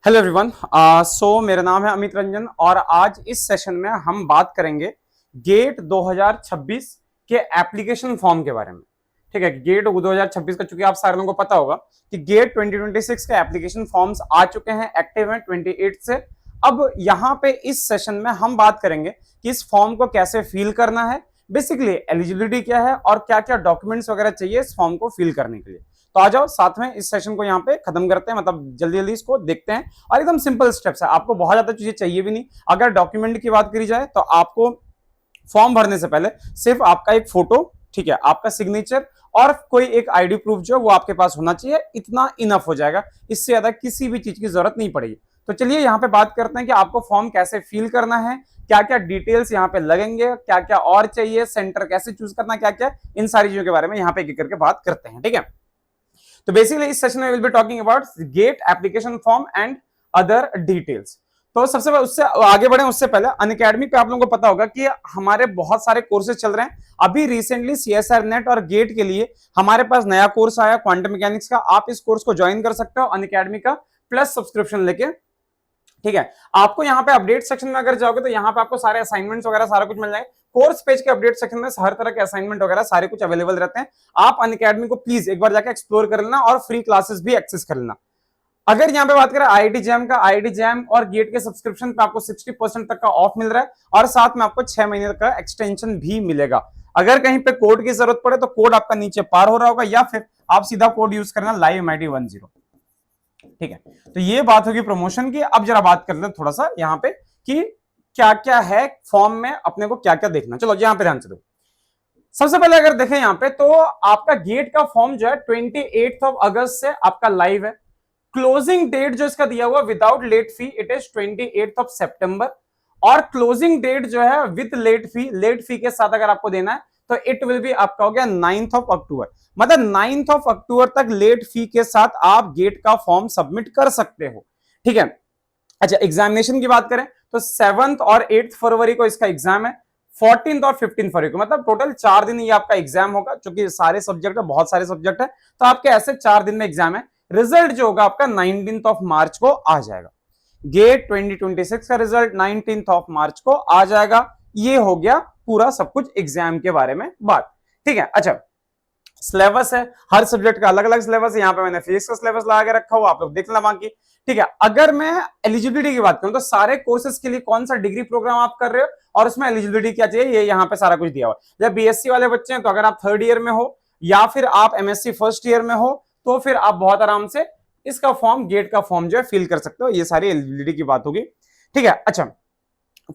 Hello everyone. मेरा नाम है अमित रंजन और आज इस सेशन में हम बात करेंगे गेट 2026 के एप्लीकेशन फॉर्म के बारे में। ठीक है, गेट 2026 का चूंकि आप सारे लोगों को पता होगा कि गेट 2026 के एप्लीकेशन फॉर्म्स आ चुके हैं, एक्टिव हैं 28 से। अब यहाँ पे इस सेशन में हम बात करेंगे कि इस फॉर्म को कैसे फिल करना है, बेसिकली एलिजिबिलिटी क्या है और क्या क्या डॉक्यूमेंट्स वगैरह चाहिए इस फॉर्म को फिल करने के लिए। तो आ जाओ साथ में इस सेशन को यहाँ पे खत्म करते हैं, मतलब जल्दी जल्दी इसको देखते हैं। और एकदम सिंपल स्टेप्स है, आपको बहुत ज्यादा चीजें चाहिए भी नहीं। अगर डॉक्यूमेंट की बात करी जाए तो आपको फॉर्म भरने से पहले सिर्फ आपका एक फोटो, ठीक है, आपका सिग्नेचर और कोई एक आईडी प्रूफ जो वो आपके पास होना चाहिए, इतना इनफ हो जाएगा। इससे ज्यादा किसी भी चीज की जरूरत नहीं पड़ेगी। तो चलिए यहाँ पे बात करते हैं कि आपको फॉर्म कैसे फिल करना है, क्या क्या डिटेल्स यहाँ पे लगेंगे, क्या क्या और चाहिए, सेंटर कैसे चूज करना, क्या क्या, इन सारी चीजों के बारे में यहाँ पे एक करके बात करते हैं। ठीक है, तो बेसिकली इस सेशन में will be talking about GATE application form and other details. तो सबसे पहले उससे आगे बढ़े उससे पहले अनअकैडमी पे आप लोगों को पता होगा कि हमारे बहुत सारे कोर्सेज चल रहे हैं। अभी रिसेंटली सीएसआर नेट और गेट के लिए हमारे पास नया कोर्स आया क्वांटम मैकेनिक्स का। आप इस कोर्स को ज्वाइन कर सकते हो अनअकैडमी का प्लस सब्सक्रिप्शन लेके। ठीक है, आपको यहाँ पे अपडेट सेक्शन में अगर जाओगे तो यहाँ पे आपको सारे असाइनमेंट्स वगैरह सारा कुछ मिल जाएगा। कोर्स पेज के अपडेट सेक्शन में हर तरह के असाइनमेंट वगैरह सारे कुछ अवेलेबल रहते हैं। आप अनअकैडमी को प्लीज एक बार जाकर एक्सप्लोर कर लेना और फ्री क्लासेस भी एक्सेस कर लेना। अगर यहाँ पे बात करें आईआईटी जैम का, आईआईटी जैम और गेट के सब्सक्रिप्शन पे आपको 60% तक का ऑफ मिल रहा है और साथ में आपको 6 महीने का एक्सटेंशन भी मिलेगा। अगर कहीं पे कोड की जरूरत पड़े तो कोड आपका नीचे पार हो रहा होगा या फिर आप सीधा कोड यूज करना लाइव MIT 10। ठीक है, तो ये बात होगी प्रमोशन की। अब जरा बात कर लेते हैं थोड़ा सा यहाँ पे कि क्या क्या है फॉर्म में, अपने को क्या क्या देखना। चलो यहाँ पे ध्यान से दो। सबसे पहले अगर देखें यहाँ पे तो आपका गेट का फॉर्म जो है 28 अगस्त से आपका लाइव है। क्लोजिंग डेट जो इसका दिया हुआ without late fee it is 28 सितंबर और क्लोजिंग डेट जो है विद लेट फी के साथ अगर आपको देना है तो इट विल बी आपका हो गया 9 अक्टूबर। मतलब 9 अक्टूबर तक लेट फी के साथ आप गेट का फॉर्म सबमिट कर सकते हो। ठीक है, अच्छा एग्जामिनेशन की बात करें तो 7 और 8 फरवरी को इसका एग्जाम है, 14 और 15 फरवरी को, मतलब टोटल 4 दिन ये आपका एग्जाम होगा। क्योंकि सारे सब्जेक्ट है, बहुत सारे सब्जेक्ट है, तो आपके ऐसे 4 दिन में एग्जाम है। रिजल्ट जो होगा आपका 19 मार्च को आ जाएगा। गेट 2026 का रिजल्ट 19 मार्च को आ जाएगा। ये हो गया पूरा सब कुछ एग्जाम के बारे में बात। ठीक है, अच्छा सिलेबस है, हर सब्जेक्ट का अलग अलग सिलेबस है। यहाँ पे मैंने फिजिक्स का सिलेबस लगा के रखा हुआ, आप लोग देख लेना बाकी। ठीक है, अगर मैं एलिजिबिलिटी की बात करूं तो सारे कोर्सेज के लिए कौन सा डिग्री प्रोग्राम आप कर रहे हो और उसमें एलिजिबिलिटी क्या चाहिए, ये यहाँ पे सारा कुछ दिया हुआ है। जब बीएससी वाले बच्चे हैं तो अगर आप 3rd ईयर में हो या फिर आप एमएससी 1st ईयर में हो तो फिर आप बहुत आराम से इसका फॉर्म, गेट का फॉर्म जो है फिल कर सकते हो। ये सारी एलिजिबिलिटी की बात होगी। ठीक है, अच्छा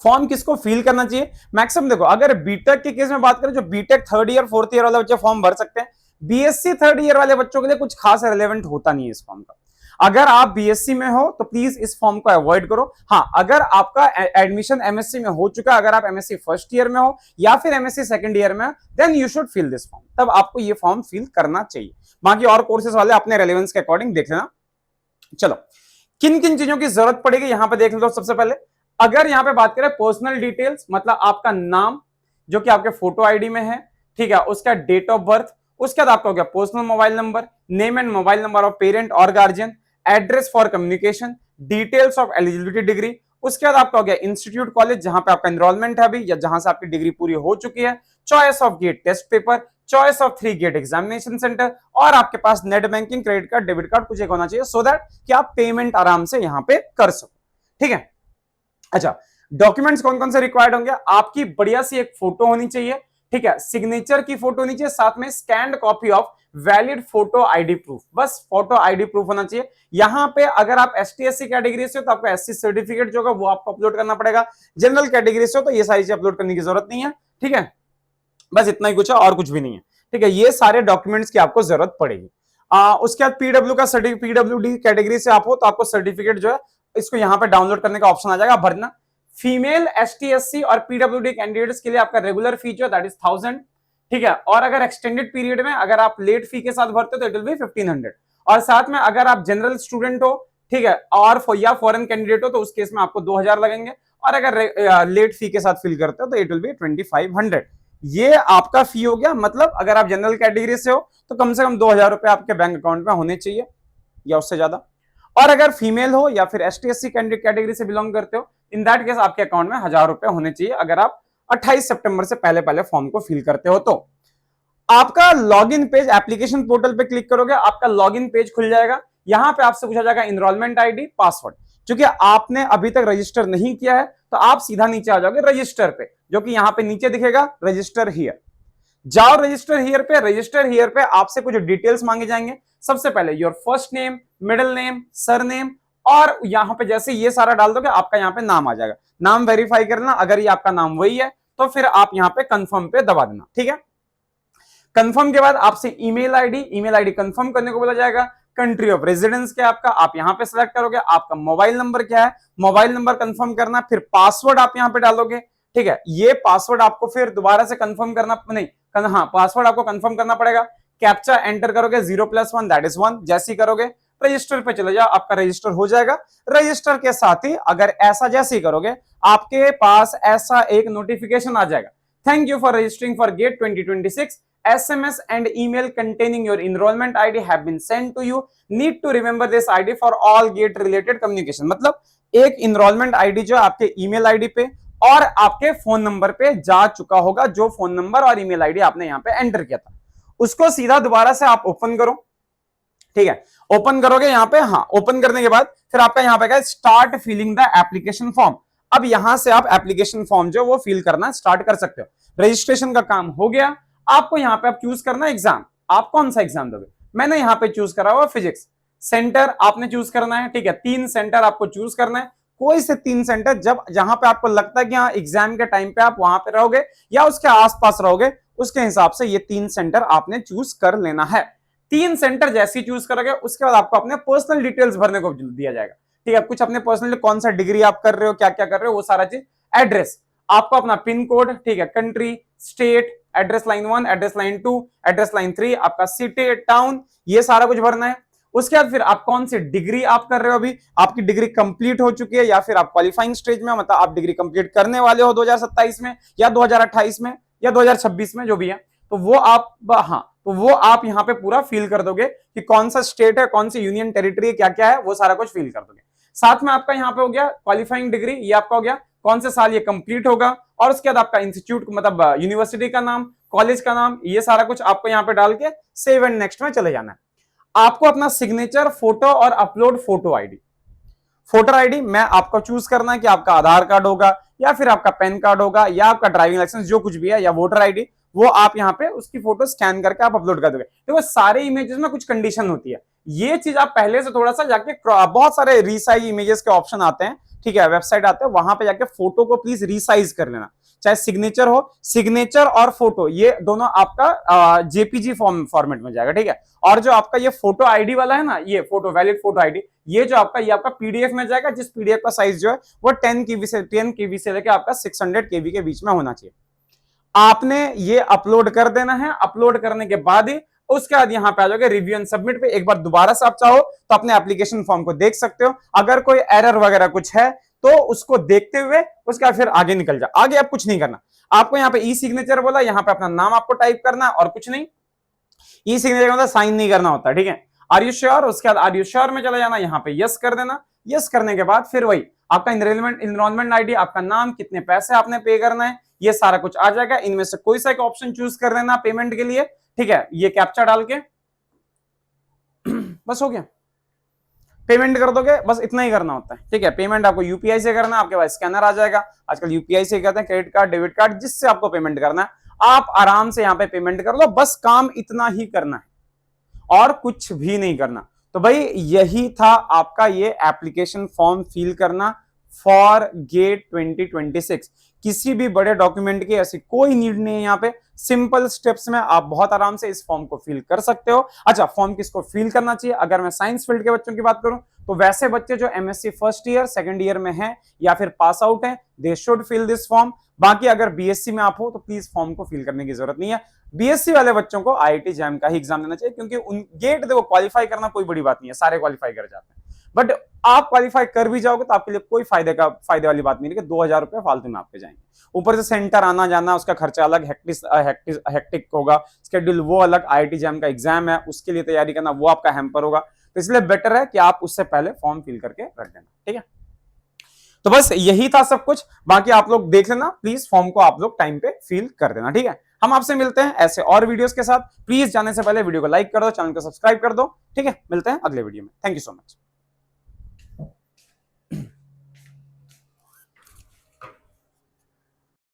फॉर्म किसको फिल करना चाहिए, मैक्सिमम देखो अगर बीटेक के केस में बात करें, जो BTech 3rd year 4th year वाले बच्चे फॉर्म भर सकते हैं। बीएससी 3rd ईयर वाले बच्चों के लिए कुछ खास रिलेवेंट होता नहीं है इस फॉर्म का। अगर आप बीएससी में हो तो प्लीज इस फॉर्म को अवॉइड करो। हाँ, अगर आपका एडमिशन एमएससी में हो चुका, अगर आप एमएससी 1st ईयर में हो या फिर एमएससी 2nd ईयर में, then you should fill this form, तब आपको ये फॉर्म फिल करना चाहिए। बाकी और कोर्सेज वाले अपने रेलेवेंस के अकॉर्डिंग देख लेना। चलो किन किन चीजों की जरूरत पड़ेगी यहां पे देख लो। सबसे पहले अगर यहां पे बात करें पर्सनल डिटेल्स, मतलब आपका नाम जो कि आपके फोटो आईडी में है, ठीक है, उसका डेट ऑफ बर्थ, उसके बाद आपका हो गया personal mobile number, name and mobile number of parent और guardian, address for communication, details of eligibility degree, उसके बाद आपका हो गया इंस्टीट्यूट कॉलेज जहां पे आपका एनरोलमेंट है अभी या जहां से आपकी डिग्री पूरी हो चुकी है, choice of GATE test paper, choice of 3 GATE examination centre और आपके पास net banking, credit card, debit card कुछ एक होना चाहिए सो दैट कि आप पेमेंट आराम से यहां पे कर सको। ठीक है, अच्छा डॉक्यूमेंट्स कौन कौन से रिक्वायर्ड होंगे, आपकी बढ़िया सी एक फोटो होनी चाहिए। ठीक है, सिग्नेचर की फोटो होनी चाहिए, साथ में scanned copy of valid photo ID proof, बस फोटो आईडी प्रूफ होना चाहिए। यहां पे अगर आप एसटी एससी कैटेगरी से हो तो आपको एससी सर्टिफिकेट जो होगा वो आपको अपलोड करना पड़ेगा। जनरल कैटेगरी से हो तो ये सारी चीज अपलोड करने की जरूरत नहीं है। ठीक है, बस इतना ही कुछ है और कुछ भी नहीं है। ठीक है, ये सारे डॉक्यूमेंट्स की आपको जरूरत पड़ेगी। उसके बाद पीडब्ल्यू का सर्टिफिकेट, पीडब्ल्यूडी कैटेगरी से आप हो तो आपको सर्टिफिकेट जो है इसको यहाँ पे डाउनलोड करने का ऑप्शन आ जाएगा, भरना। फीमेल एसटी एससी और पीडब्ल्यूडी कैंडिडेट्स के लिए आपका रेगुलर फी जो दैट इज 1000। ठीक है, और अगर एक्सटेंडेड पीरियड में अगर आप लेट फी के साथ भरते हो तो इट विल बी 1500। और साथ में अगर आप जनरल स्टूडेंट हो, ठीक है, और या फॉरेन कैंडिडेट हो तो उस केस में आपको 2000 लगेंगे और अगर लेट फी के साथ फिल करते हो तो इट विल बी 2500। ये आपका फी हो गया। मतलब अगर आप जनरल कैटेगरी से हो तो कम से कम 2000 रुपए आपके बैंक अकाउंट में होने चाहिए या उससे ज्यादा। और अगर फीमेल हो या फिर ST/SC कैटेगरी से बिलोंग करते हो, इन दैट केस आपके अकाउंट में 1000 रुपए होने चाहिए अगर आप 28 सितंबर से पहले पहले फॉर्म को फिल करते हो। तो आपका लॉगिन पेज, एप्लीकेशन पोर्टल पे क्लिक करोगे, आपका लॉगिन पेज खुल जाएगा। यहां पे आपसे पूछा जाएगा इनरोलमेंट आईडी, पासवर्ड। क्योंकि आपने अभी तक रजिस्टर नहीं किया है तो आप सीधा नीचे आ जाओगे रजिस्टर पे, जो कि यहां पे नीचे दिखेगा रजिस्टर हियर। जाओ रजिस्टर हियर पे। रजिस्टर हियर पे आपसे कुछ डिटेल्स मांगे जाएंगे। सबसे पहले your first name, middle name, surname, और यहां पे जैसे ये सारा डाल दोगे आपका यहां पे नाम आ जाएगा। नाम वेरीफाई करना, अगर ये आपका नाम वही है तो फिर आप यहां पे कंफर्म पे दबा देना, ठीक है। कंफर्म के बाद आपसे ईमेल आईडी कंफर्म करने को बोला जाएगा। कंट्री ऑफ रेजिडेंस क्या है आपका, आप यहां पे सिलेक्ट करोगे। आपका मोबाइल नंबर क्या है, मोबाइल नंबर कंफर्म करना। फिर पासवर्ड आप यहां पे डालोगे, ठीक है। ये पासवर्ड आपको फिर दोबारा से कंफर्म करना, नहीं, हाँ, पासवर्ड आपको कंफर्म करना पड़ेगा। कैप्चा एंटर करोगे, 0+1 दैट इज 1। जैसे ही करोगे रजिस्टर पे चले जाओ, आपका रजिस्टर हो जाएगा। रजिस्टर के साथ ही अगर ऐसा जैसे ही करोगे आपके पास ऐसा एक नोटिफिकेशन आ जाएगा, thank you for registering for GATE 2026, SMS and email containing your enrollment ID have been sent to you. Need to remember this ID for all gate related communication। मतलब एक enrollment ID जो आपके email ID पे और आपके phone number पे जा चुका होगा, जो फोन नंबर और ईमेल आईडी आपने यहां पे एंटर किया था, उसको सीधा दोबारा से आप ओपन करो, ठीक है। ओपन करोगे यहां पे, हाँ, ओपन करने के बाद फिर आपका यहां पे क्या, start filling the application form. अब यहां से आप एप्लीकेशन फॉर्म जो वो फिल करना स्टार्ट कर सकते हो। रजिस्ट्रेशन का काम हो गया। आपको यहां पे आप चूज करना एग्जाम, आप कौन सा एग्जाम दोगे। मैंने यहां पे चूज करा हुआ फिजिक्स। सेंटर आपने चूज करना है, ठीक है। 3 सेंटर आपको चूज करना है, कोई से 3 सेंटर जब जहां पे आपको लगता है कि हाँ एग्जाम के टाइम पे आप वहां पे रहोगे या उसके आसपास रहोगे, उसके हिसाब से ये 3 सेंटर आपने चूज कर लेना है। 3 सेंटर जैसे ही चूज करोगे उसके बाद आपको अपने पर्सनल डिटेल्स भरने को दिया जाएगा, ठीक है। कुछ अपने पर्सनल, कौन सा डिग्री आप कर रहे हो, क्या क्या कर रहे हो, वो सारा चीज, एड्रेस, आपको अपना पिन कोड, ठीक है, country, state, address line 1, address line 2, address line 3, आपका सिटी, टाउन, ये सारा कुछ भरना है। उसके बाद फिर आप कौन सी डिग्री आप कर रहे हो, अभी आपकी डिग्री कंप्लीट हो चुकी है या फिर आप क्वालिफाइंग स्टेज में, मतलब आप डिग्री कंप्लीट करने वाले हो 2027 में या 2028 में या 2026 में, जो भी है, तो वो आप, हाँ, तो वो आप यहां पे पूरा फिल कर दोगे कि कौन सा स्टेट है, कौन सी यूनियन टेरिटरी है, क्या क्या है, वो सारा कुछ फिल कर दोगे। साथ में आपका यहां पे हो गया क्वालिफाइंग डिग्री, ये आपका हो गया, कौन से साल ये कंप्लीट होगा, और उसके बाद आपका इंस्टीट्यूट, मतलब यूनिवर्सिटी का नाम, कॉलेज का नाम, ये सारा कुछ आपको यहां पे डाल के सेव एंड नेक्स्ट में चले जाना है। आपको अपना सिग्नेचर, फोटो और upload photo ID, photo ID में आपको चूज करना है कि आपका आधार कार्ड होगा या फिर आपका पैन कार्ड होगा या आपका ड्राइविंग लाइसेंस, जो कुछ भी है, या वोटर आईडी, वो आप यहाँ पे उसकी फोटो स्कैन करके आप अपलोड कर दोगे। देखो सारे इमेजेस में कुछ कंडीशन होती है, ये चीज आप पहले से थोड़ा सा जाके, बहुत सारे रीसाइज इमेजेस के ऑप्शन आते हैं, ठीक है, वेबसाइट आते हैं, वहां पे जाके फोटो को प्लीज रीसाइज कर लेना। चाहे सिग्नेचर हो, सिग्नेचर और फोटो ये दोनों आपका जेपीजी फॉर्मेट में जाएगा, ठीक है। और जो आपका ये फोटो आईडी वाला है ना, ये फोटो वैलिड फोटो आईडी, ये जो आपका, ये आपका पीडीएफ में जाएगा, जिस पीडीएफ का साइज जो है वो 10 केबी से लेकर आपका 600 केबी के बीच में होना चाहिए। आपने ये अपलोड कर देना है। अपलोड करने के बाद ही उसके बाद यहां पे आ जाओगे रिव्यू एंड सबमिट पे। एक बार दोबारा से आप चाहो तो अपने एप्लीकेशन फॉर्म को देख सकते हो, अगर कोई एरर वगैरह कुछ है तो उसको देखते हुए उसके बाद फिर आगे निकल जाओ। आगे आप कुछ नहीं करना, आपको यहाँ पे ई सिग्नेचर बोला, यहाँ पे अपना नाम आपको टाइप करना है और कुछ नहीं। ई सिग्नेचर मतलब साइन नहीं करना होता, ठीक है। आर यू श्योर, उसके बाद आर यू श्योर में चला जाना, यहाँ पे यस कर देना। यस करने के बाद फिर वही आपका इनरोलमेंट आईडी, आपका नाम, कितने पैसे आपने पे करना है, ये सारा कुछ आ जाएगा। इनमें से कोई सा एक ऑप्शन चूज कर लेना पेमेंट के लिए, ठीक है। ये कैप्चा डाल के बस हो गया, पेमेंट कर दोगे, बस इतना ही करना होता है, ठीक है। पेमेंट आपको यूपीआई से करना है, आपके पास स्कैनर आ जाएगा, आजकल यूपीआई से करते हैं, क्रेडिट कार्ड, डेबिट कार्ड, जिससे आपको पेमेंट करना है, आप आराम से यहाँ पे पेमेंट कर लो। बस काम इतना ही करना है और कुछ भी नहीं करना। तो भाई यही था आपका ये एप्लीकेशन फॉर्म फिल करना फॉर गेट 2026। किसी भी बड़े डॉक्यूमेंट की ऐसी कोई नीड नहीं है यहाँ पे, सिंपल स्टेप्स में आप बहुत आराम से इस फॉर्म को फिल कर सकते हो। अच्छा, फॉर्म किसको फिल करना चाहिए, अगर मैं साइंस फील्ड के बच्चों की बात करूं तो वैसे बच्चे जो MSc first year, second year में हैं या फिर पास आउट हैं, they should fill this form. बाकी अगर बीएससी में आप हो तो प्लीज फॉर्म को फिल करने की जरूरत नहीं है। बीएससी वाले बच्चों को आईआईटी जैम का ही एग्जाम देना चाहिए, क्योंकि उन गेट देखो क्वालिफाई करना कोई बड़ी बात नहीं है, सारे क्वालिफाई कर जाते हैं। बट आप क्वालिफाई कर भी जाओगे तो आपके लिए कोई फायदे वाली बात नहीं है कि 2000 रुपए फालतू में आपके जाएंगे। ऊपर से सेंटर आना जाना, उसका खर्चा अलग, हेक्टिक होगा, शेड्यूल वो अलग, आईआईटी जैम का एग्जाम है उसके लिए तैयारी करना, वो आपका हैम्पर होगा। तो इसलिए बेटर है कि आप उससे पहले फॉर्म फिल करके रख देना। ठीक है, तो बस यही था सब कुछ, बाकी आप लोग देख लेना, प्लीज फॉर्म को आप लोग टाइम पे फिल कर देना। ठीक है, हम आपसे मिलते हैं ऐसे और वीडियोस के साथ। प्लीज जाने से पहले वीडियो को लाइक कर दो, चैनल को सब्सक्राइब कर दो। ठीक है, मिलते हैं अगले वीडियो में। Thank you so much.